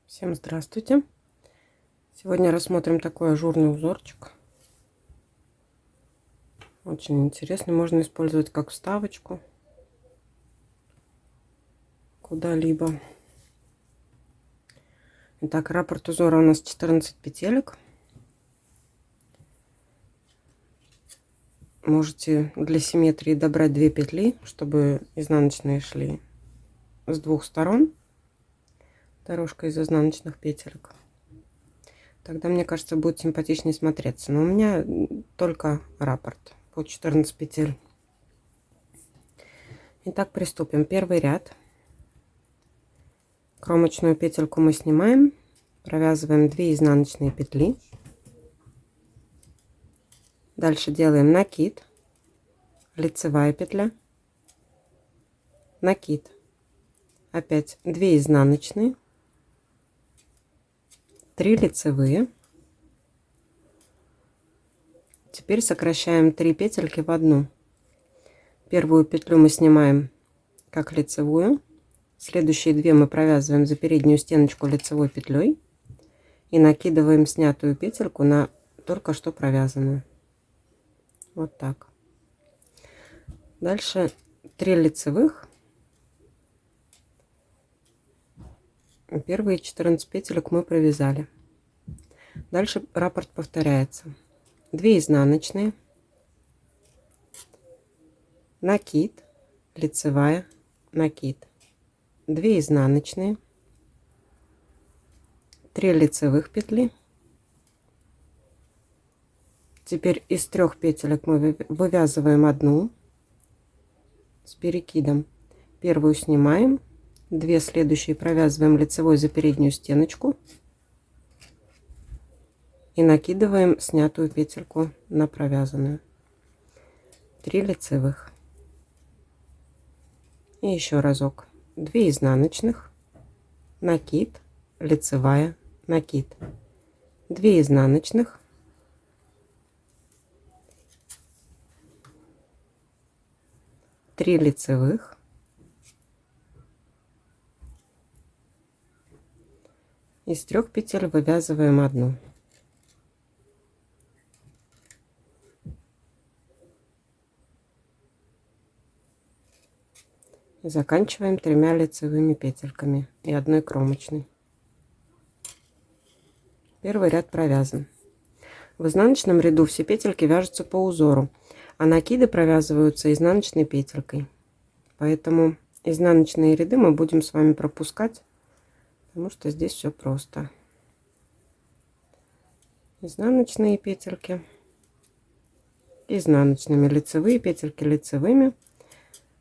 Всем здравствуйте! Сегодня рассмотрим такой ажурный узорчик. Очень интересный, можно использовать как вставочку куда-либо. Итак, раппорт узора у нас 14 петелек. Можете для симметрии добрать 2 петли, чтобы изнаночные шли с двух сторон. Дорожка из изнаночных петелек. Тогда, мне кажется, будет симпатичнее смотреться. Но у меня только раппорт по 14 петель. Итак, приступим. Первый ряд. Кромочную петельку мы снимаем, провязываем 2 изнаночные петли. Дальше делаем накид, лицевая петля, накид, опять 2 изнаночные, 3 лицевые. Теперь сокращаем 3 петельки в одну. Первую петлю мы снимаем как лицевую, следующие 2 мы провязываем за переднюю стеночку лицевой петлей и накидываем снятую петельку на только что провязанную. Вот так. Дальше 3 лицевых. Первые 14 петелек мы провязали. Дальше раппорт повторяется. 2 изнаночные, накид, лицевая, накид, 2 изнаночные, 3 лицевых петли. Теперь из 3 петелек мы вывязываем одну с перекидом. Первую снимаем, 2 следующие провязываем лицевой за переднюю стеночку и накидываем снятую петельку на провязанную. 3 лицевых. И еще разок. 2 изнаночных, накид, лицевая, накид, 2 изнаночных, 3 лицевых, из 3 петель вывязываем одну. И заканчиваем 3 лицевыми петельками и 1 кромочной. Первый ряд провязан. В изнаночном ряду все петельки вяжутся по узору, а накиды провязываются изнаночной петелькой. Поэтому изнаночные ряды мы будем с вами пропускать, потому что здесь все просто. Изнаночные петельки изнаночными, лицевые петельки лицевыми,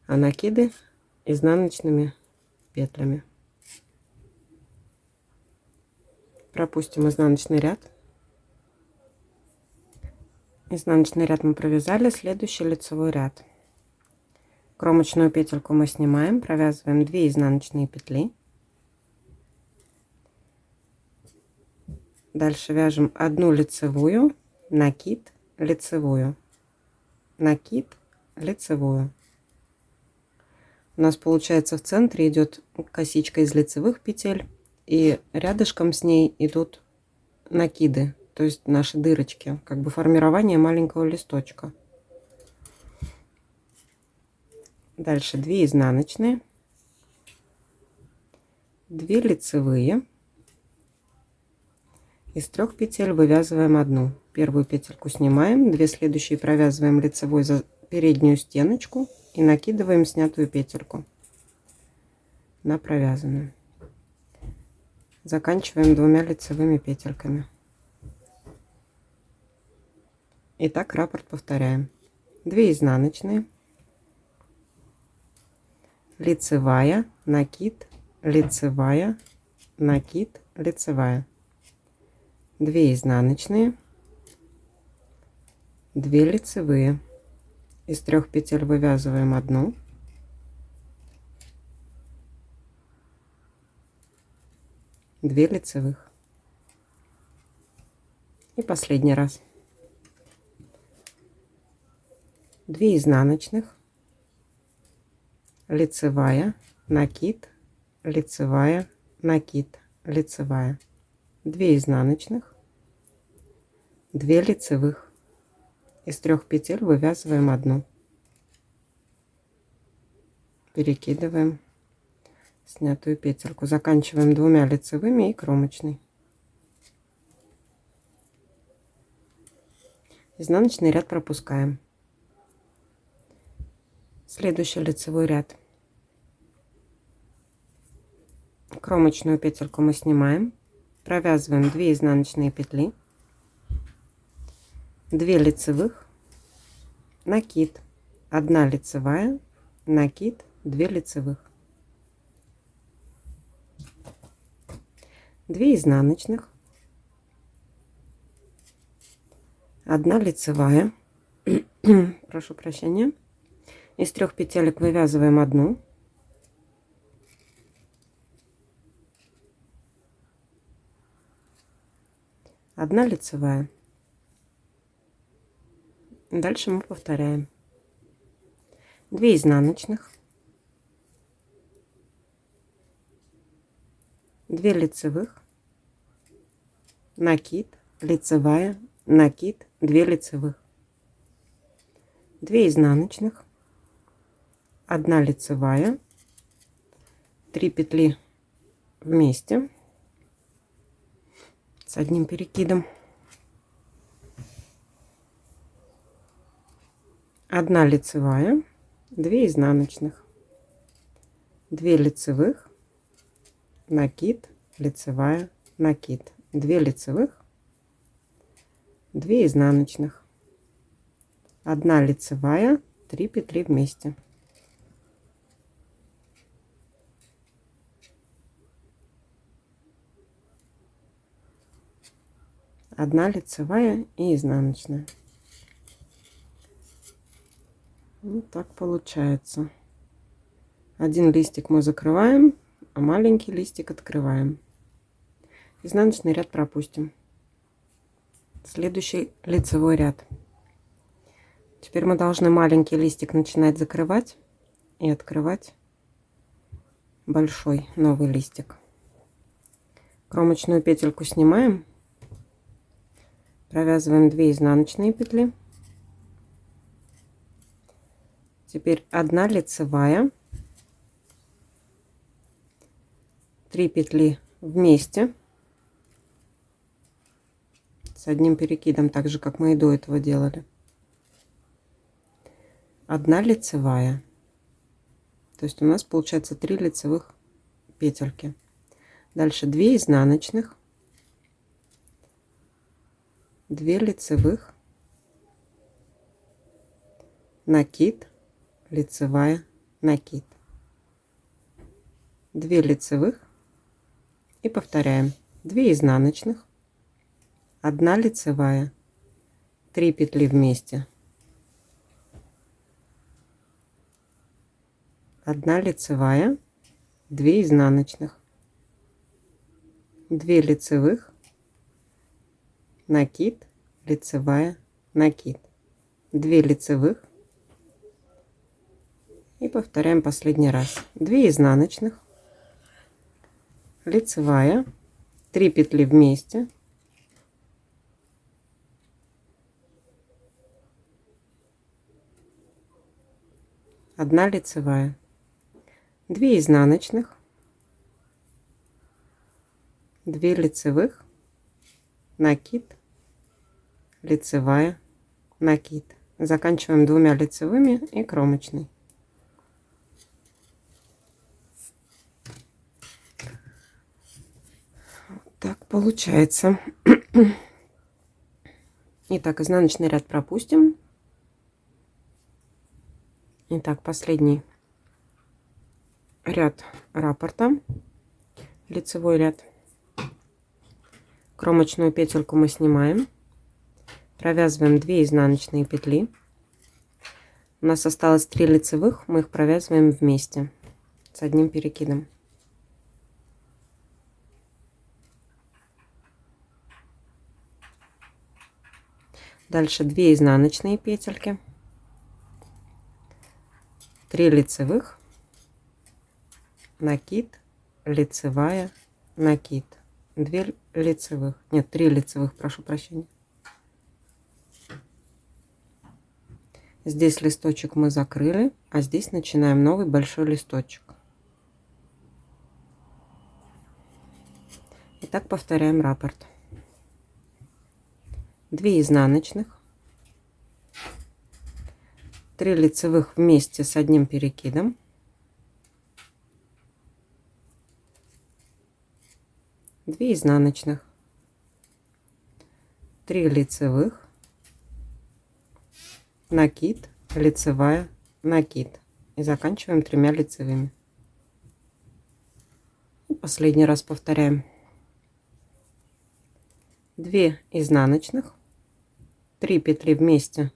а накиды изнаночными петлями. Пропустим изнаночный ряд. Изнаночный ряд мы провязали, следующий лицевой ряд. Кромочную петельку мы снимаем, провязываем 2 изнаночные петли. Дальше вяжем 1 лицевую, накид, лицевую, накид, лицевую. У нас получается в центре идет косичка из лицевых петель, и рядышком с ней идут накиды, то есть наши дырочки, как бы формирование маленького листочка. Дальше 2 изнаночные, 2 лицевые, из 3 петель вывязываем одну. Первую петельку снимаем, 2 следующие провязываем лицевой за переднюю стеночку и накидываем снятую петельку на провязанную. Заканчиваем 2 лицевыми петельками. Итак, раппорт повторяем. 2 изнаночные, лицевая, накид, лицевая, накид, лицевая, 2 изнаночные, 2 лицевые, из 3 петель вывязываем одну, 2 лицевых и последний раз. 2 изнаночных, лицевая, накид, лицевая, накид, лицевая, 2 изнаночных, 2 лицевых. Из 3 петель вывязываем 1, перекидываем снятую петельку, заканчиваем 2 лицевыми и кромочной. Изнаночный ряд пропускаем. Следующий лицевой ряд. Кромочную петельку мы снимаем, провязываем 2 изнаночные петли, 2 лицевых, накид, 1 лицевая, накид, 2 лицевых, 2 изнаночных, 1 лицевая, прошу прощения. Из 3 петелек вывязываем 1, одна лицевая. Дальше мы повторяем. 2 изнаночных, 2 лицевых, накид, лицевая, накид, 2 лицевых, 2 изнаночных, 1 лицевая, 3 петли вместе с одним перекидом, 1 лицевая, 2 изнаночных, 2 лицевых, накид, лицевая, накид, 2 лицевых, 2 изнаночных, 1 лицевая, 3 петли вместе. Одна лицевая и изнаночная. Вот так получается. Один листик мы закрываем, а маленький листик открываем. Изнаночный ряд пропустим. Следующий лицевой ряд. Теперь мы должны маленький листик начинать закрывать и открывать большой новый листик. Кромочную петельку снимаем, провязываем 2 изнаночные петли. Теперь 1 лицевая, 3 петли вместе с одним перекидом, так же как мы и до этого делали. 1 лицевая, то есть у нас получается 3 лицевых петельки. Дальше 2 изнаночных, 2 лицевых, накид, лицевая, накид, 2 лицевых и повторяем. 2 изнаночных, 1 лицевая, 3 петли вместе, 1 лицевая, 2 изнаночных, 2 лицевых, накид, лицевая, накид, 2 лицевых и повторяем последний раз. 2 изнаночных, лицевая, 3 петли вместе, 1 лицевая, 2 изнаночных, 2 лицевых, накид, лицевая, накид. Заканчиваем 2 лицевыми и кромочной. Вот так получается. Итак, изнаночный ряд пропустим. Итак, последний ряд раппорта, лицевой ряд. Кромочную петельку мы снимаем, провязываем 2 изнаночные петли. У нас осталось 3 лицевых, мы их провязываем вместе с одним перекидом. Дальше 2 изнаночные петельки, 3 лицевых, накид, лицевая, накид, 2 лицевых, нет, 3 лицевых, прошу прощения. Здесь листочек мы закрыли, а здесь начинаем новый большой листочек. И так повторяем раппорт. 2 изнаночных, 3 лицевых вместе с одним перекидом, 2 изнаночных, 3 лицевых, накид, лицевая, накид. И заканчиваем 3 лицевыми. И последний раз повторяем. 2 изнаночных, 3 петли вместе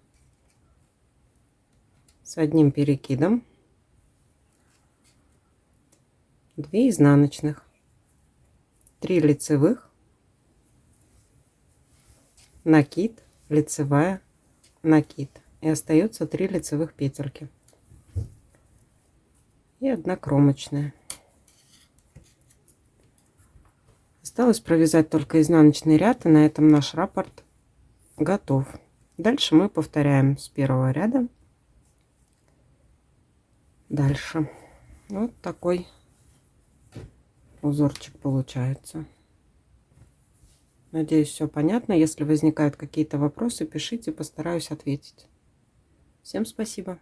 с одним перекидом, 2 изнаночных, 3 лицевых, накид, лицевая, накид. И остается 3 лицевых петельки и 1 кромочная. Осталось провязать только изнаночный ряд, и на этом наш раппорт готов. Дальше мы повторяем с первого ряда. Дальше вот такой узорчик получается. Надеюсь, все понятно. Если возникают какие-то вопросы, пишите, постараюсь ответить. Всем спасибо.